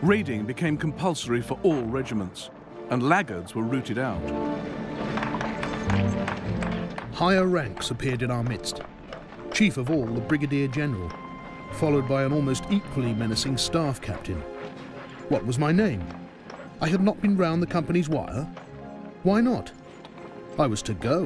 Raiding became compulsory for all regiments, and laggards were rooted out. Higher ranks appeared in our midst. Chief of all, the Brigadier General, followed by an almost equally menacing staff captain. What was my name? I had not been round the company's wire. Why not? I was to go.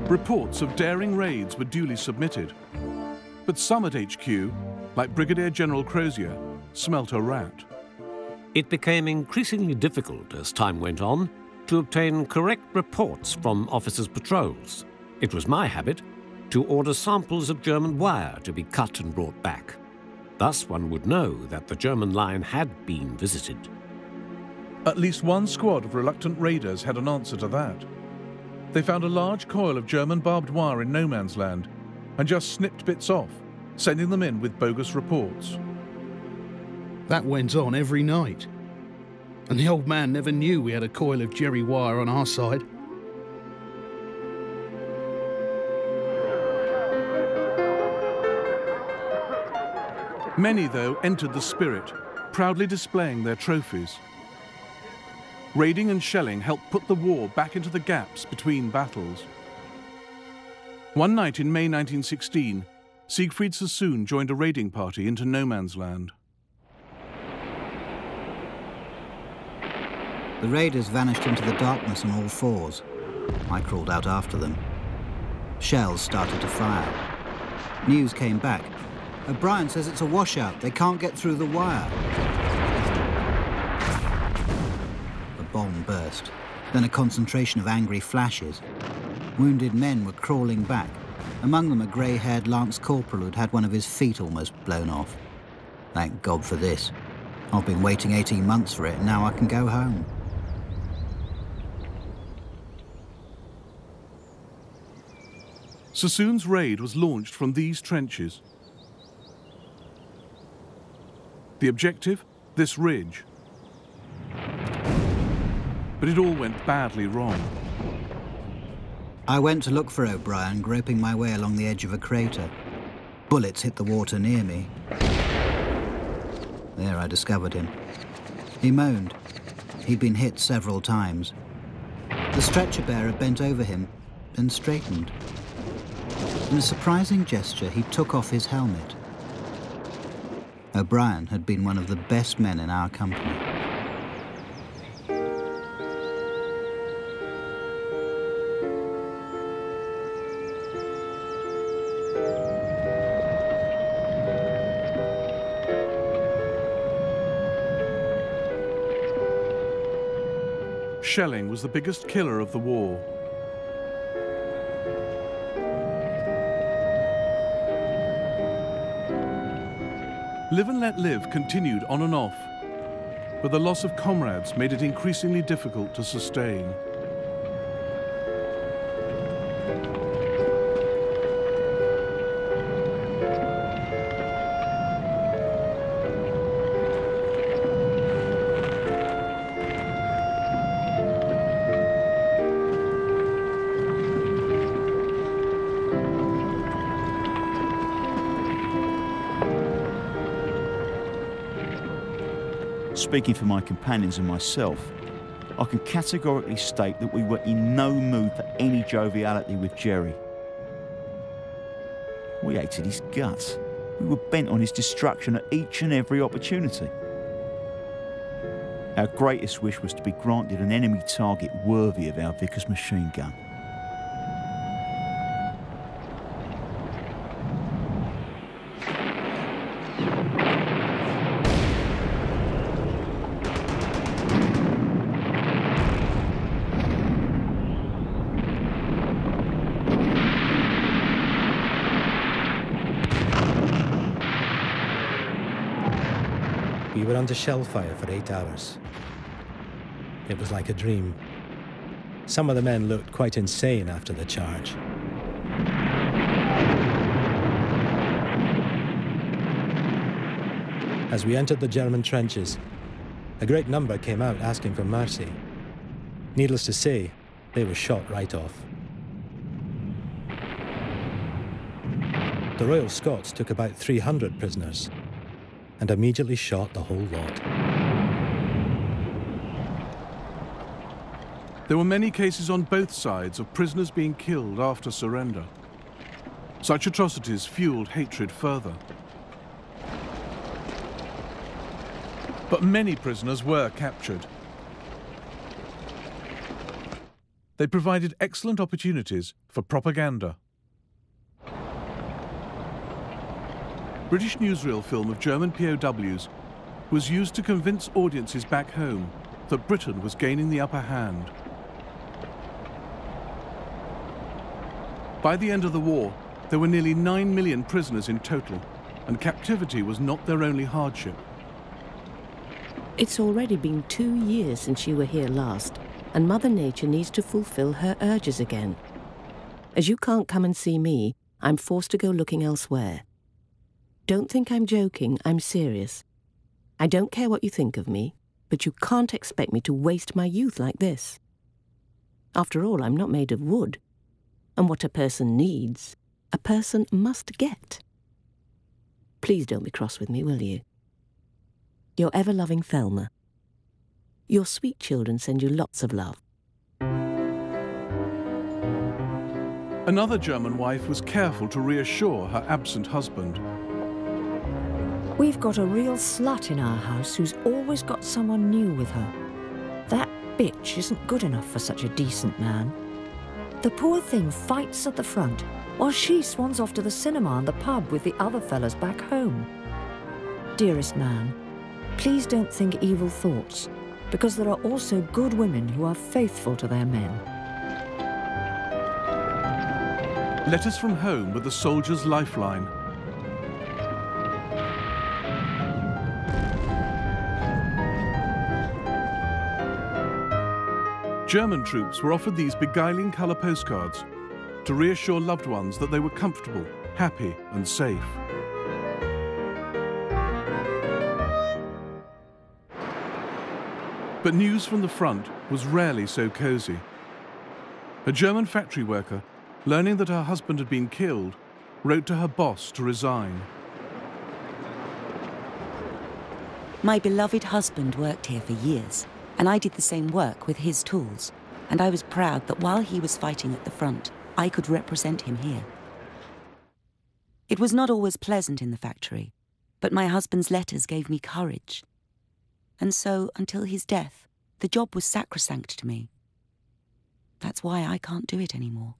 Reports of daring raids were duly submitted, but some at HQ, like Brigadier General Crozier, smelt a rat. It became increasingly difficult as time went on to obtain correct reports from officers' patrols. It was my habit to order samples of German wire to be cut and brought back. Thus one would know that the German line had been visited. At least one squad of reluctant raiders had an answer to that. They found a large coil of German barbed wire in no man's land and just snipped bits off, sending them in with bogus reports. That went on every night. And the old man never knew we had a coil of jerry wire on our side. Many, though, entered the spirit, proudly displaying their trophies. Raiding and shelling helped put the war back into the gaps between battles. One night in May 1916, Siegfried Sassoon joined a raiding party into no man's land. The raiders vanished into the darkness on all fours. I crawled out after them. Shells started to fire. News came back. O'Brien says it's a washout. They can't get through the wire. The bomb burst. Then a concentration of angry flashes. Wounded men were crawling back. Among them a grey-haired lance corporal who'd had one of his feet almost blown off. Thank God for this. I've been waiting 18 months for it, and now I can go home. Sassoon's raid was launched from these trenches. The objective, this ridge. But it all went badly wrong. I went to look for O'Brien, groping my way along the edge of a crater. Bullets hit the water near me. There I discovered him. He moaned. He'd been hit several times. The stretcher bearer bent over him, then straightened. In a surprising gesture, he took off his helmet. O'Brien had been one of the best men in our company. Shelling was the biggest killer of the war. Live and Let Live continued on and off, but the loss of comrades made it increasingly difficult to sustain. Speaking for my companions and myself, I can categorically state that we were in no mood for any joviality with Jerry. We hated his guts. We were bent on his destruction at each and every opportunity. Our greatest wish was to be granted an enemy target worthy of our Vickers machine gun. We were under shell fire for 8 hours. It was like a dream. Some of the men looked quite insane after the charge. As we entered the German trenches, a great number came out asking for mercy. Needless to say, they were shot right off. The Royal Scots took about 300 prisoners, and immediately shot the whole lot. There were many cases on both sides of prisoners being killed after surrender. Such atrocities fueled hatred further. But many prisoners were captured. They provided excellent opportunities for propaganda. British newsreel film of German POWs was used to convince audiences back home that Britain was gaining the upper hand. By the end of the war, there were nearly 9 million prisoners in total, and captivity was not their only hardship. It's already been 2 years since you were here last, and Mother Nature needs to fulfill her urges again. As you can't come and see me, I'm forced to go looking elsewhere. Don't think I'm joking, I'm serious. I don't care what you think of me, but you can't expect me to waste my youth like this. After all, I'm not made of wood, and what a person needs, a person must get. Please don't be cross with me, will you? Your ever-loving Thelma. Your sweet children send you lots of love. Another German wife was careful to reassure her absent husband. We've got a real slut in our house who's always got someone new with her. That bitch isn't good enough for such a decent man. The poor thing fights at the front, while she swans off to the cinema and the pub with the other fellas back home. Dearest man, please don't think evil thoughts, because there are also good women who are faithful to their men. Letters from home were the soldier's lifeline. German troops were offered these beguiling colour postcards to reassure loved ones that they were comfortable, happy and safe. But news from the front was rarely so cosy. A German factory worker, learning that her husband had been killed, wrote to her boss to resign. My beloved husband worked here for years, and I did the same work with his tools, and I was proud that while he was fighting at the front, I could represent him here. It was not always pleasant in the factory, but my husband's letters gave me courage. And so, until his death, the job was sacrosanct to me. That's why I can't do it anymore.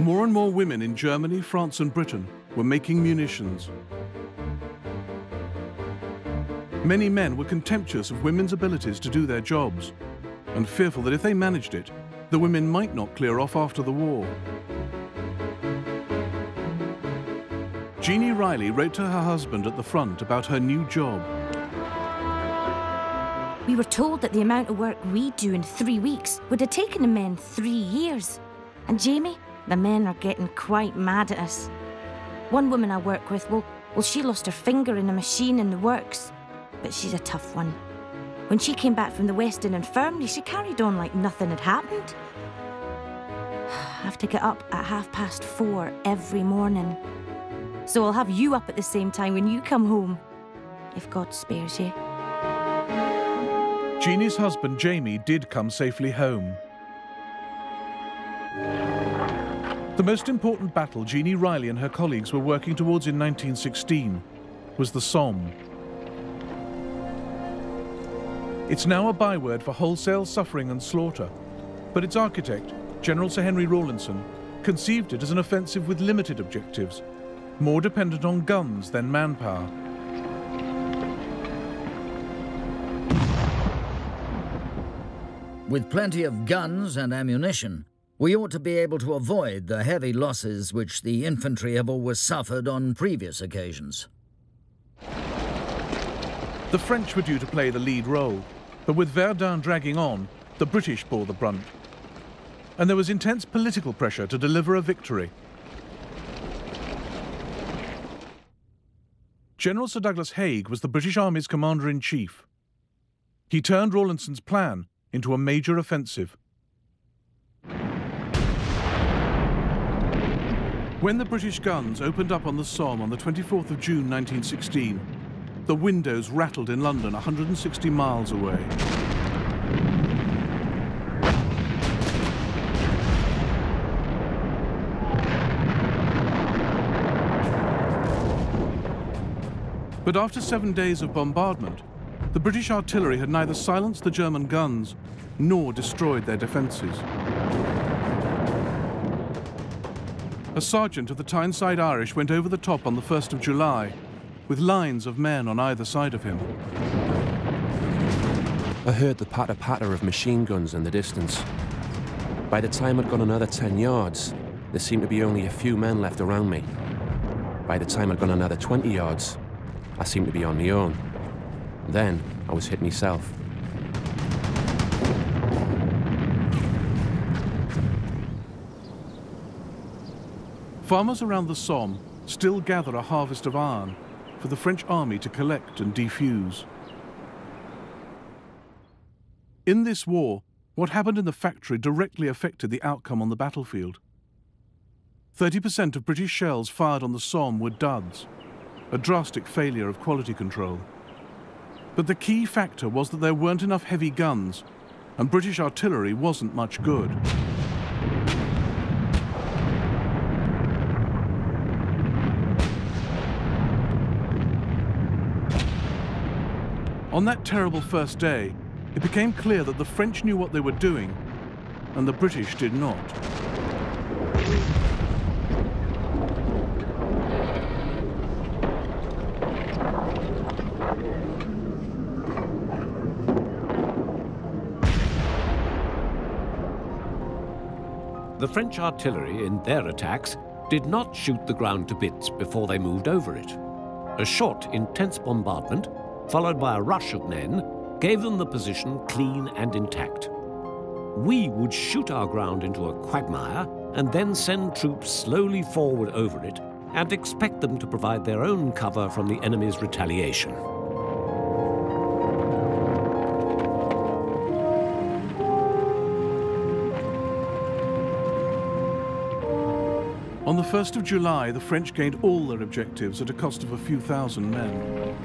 More and more women in Germany, France and Britain were making munitions. Many men were contemptuous of women's abilities to do their jobs, and fearful that if they managed it, the women might not clear off after the war. Jeannie Riley wrote to her husband at the front about her new job. We were told that the amount of work we do in 3 weeks would have taken the men 3 years. And Jamie, the men are getting quite mad at us. One woman I work with, well, she lost her finger in a machine in the works. But she's a tough one. When she came back from the Western Infirmary, she carried on like nothing had happened. I have to get up at 4:30 every morning. So I'll have you up at the same time when you come home, if God spares you. Jeannie's husband, Jamie, did come safely home. The most important battle Jeannie Riley and her colleagues were working towards in 1916 was the Somme. It's now a byword for wholesale suffering and slaughter, but its architect, General Sir Henry Rawlinson, conceived it as an offensive with limited objectives, more dependent on guns than manpower. With plenty of guns and ammunition, we ought to be able to avoid the heavy losses which the infantry have always suffered on previous occasions. The French were due to play the lead role, but with Verdun dragging on, the British bore the brunt. And there was intense political pressure to deliver a victory. General Sir Douglas Haig was the British Army's commander-in-chief. He turned Rawlinson's plan into a major offensive. When the British guns opened up on the Somme on the 24th of June 1916, the windows rattled in London 160 miles away. But after 7 days of bombardment, the British artillery had neither silenced the German guns nor destroyed their defences. A sergeant of the Tyneside Irish went over the top on the 1st of July, with lines of men on either side of him. I heard the patter-patter of machine guns in the distance. By the time I'd gone another 10 yards, there seemed to be only a few men left around me. By the time I'd gone another 20 yards, I seemed to be on my own. Then I was hit myself. Farmers around the Somme still gather a harvest of iron for the French army to collect and defuse. In this war, what happened in the factory directly affected the outcome on the battlefield. 30% of British shells fired on the Somme were duds, a drastic failure of quality control. But the key factor was that there weren't enough heavy guns, and British artillery wasn't much good. On that terrible first day, it became clear that the French knew what they were doing, and the British did not. The French artillery, in their attacks, did not shoot the ground to bits before they moved over it. A short, intense bombardment, followed by a rush of men, gave them the position clean and intact. We would shoot our ground into a quagmire and then send troops slowly forward over it and expect them to provide their own cover from the enemy's retaliation. On the 1st of July, the French gained all their objectives at a cost of a few thousand men.